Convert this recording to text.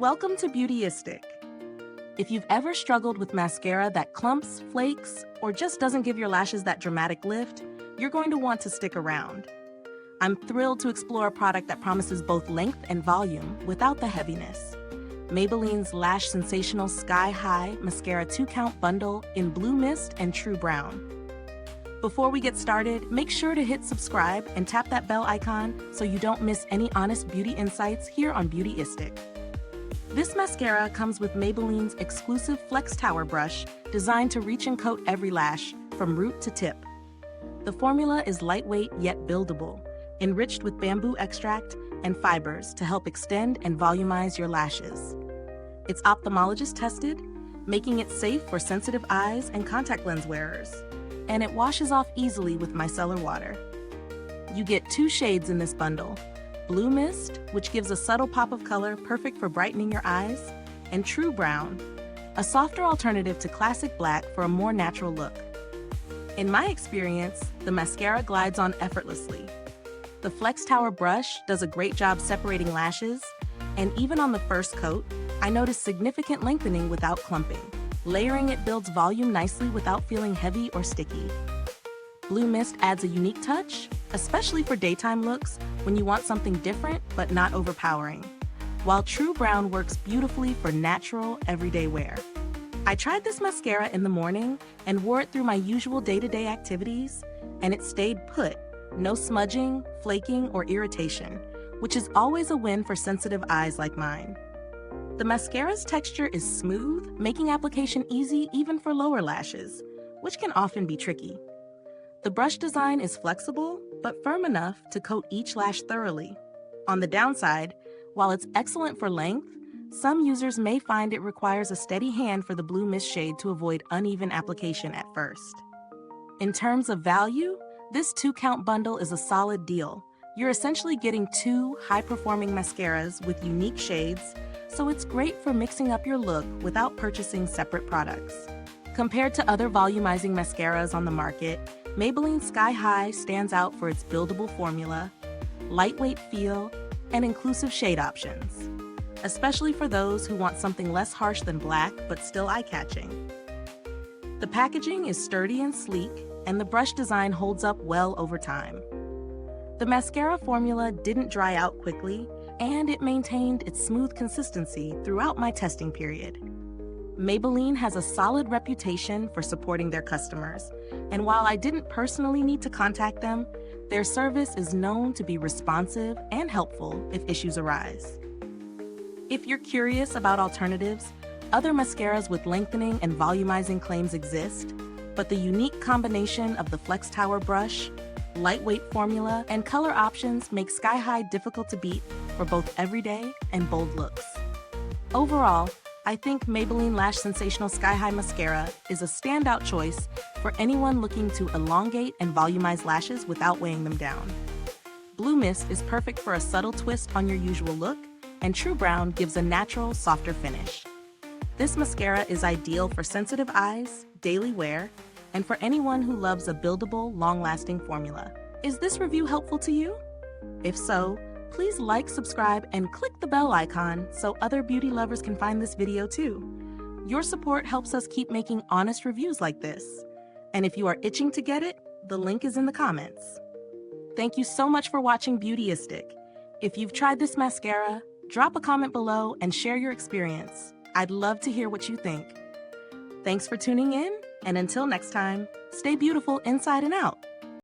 Welcome to Beautyistic. If you've ever struggled with mascara that clumps, flakes, or just doesn't give your lashes that dramatic lift, you're going to want to stick around. I'm thrilled to explore a product that promises both length and volume without the heaviness. Maybelline's Lash Sensational Sky High Mascara 2-count bundle in Blue Mist and True Brown. Before we get started, make sure to hit subscribe and tap that bell icon so you don't miss any honest beauty insights here on Beautyistic. This mascara comes with Maybelline's exclusive Flex Tower brush designed to reach and coat every lash from root to tip. The formula is lightweight yet buildable, enriched with bamboo extract and fibers to help extend and volumize your lashes. It's ophthalmologist tested, making it safe for sensitive eyes and contact lens wearers. And it washes off easily with micellar water. You get 2 shades in this bundle: Blue Mist, which gives a subtle pop of color perfect for brightening your eyes, and True Brown, a softer alternative to classic black for a more natural look. In my experience, the mascara glides on effortlessly. The Flex Tower brush does a great job separating lashes, and even on the first coat, I noticed significant lengthening without clumping. Layering it builds volume nicely without feeling heavy or sticky. Blue Mist adds a unique touch, especially for daytime looks when you want something different but not overpowering, while True Brown works beautifully for natural, everyday wear. I tried this mascara in the morning and wore it through my usual day-to-day activities, and it stayed put. No smudging, flaking, or irritation, which is always a win for sensitive eyes like mine. The mascara's texture is smooth, making application easy even for lower lashes, which can often be tricky. The brush design is flexible, but firm enough to coat each lash thoroughly. On the downside, while it's excellent for length, some users may find it requires a steady hand for the Blue Mist shade to avoid uneven application at first. In terms of value, this 2-count bundle is a solid deal. You're essentially getting 2 high-performing mascaras with unique shades, so it's great for mixing up your look without purchasing separate products. Compared to other volumizing mascaras on the market, Maybelline Sky High stands out for its buildable formula, lightweight feel, and inclusive shade options, especially for those who want something less harsh than black but still eye-catching. The packaging is sturdy and sleek, and the brush design holds up well over time. The mascara formula didn't dry out quickly, and it maintained its smooth consistency throughout my testing period. Maybelline has a solid reputation for supporting their customers, and while I didn't personally need to contact them, their service is known to be responsive and helpful if issues arise. If you're curious about alternatives, other mascaras with lengthening and volumizing claims exist, but the unique combination of the Flex Tower brush, lightweight formula, and color options make Sky High difficult to beat for both everyday and bold looks. Overall, I think Maybelline Lash Sensational Sky High Mascara is a standout choice for anyone looking to elongate and volumize lashes without weighing them down. Blue Mist is perfect for a subtle twist on your usual look, and True Brown gives a natural, softer finish. This mascara is ideal for sensitive eyes, daily wear, and for anyone who loves a buildable, long-lasting formula. Is this review helpful to you? If so, please like, subscribe, and click the bell icon so other beauty lovers can find this video too. Your support helps us keep making honest reviews like this. And if you are itching to get it, the link is in the comments. Thank you so much for watching Beautyistic. If you've tried this mascara, drop a comment below and share your experience. I'd love to hear what you think. Thanks for tuning in, and until next time, stay beautiful inside and out.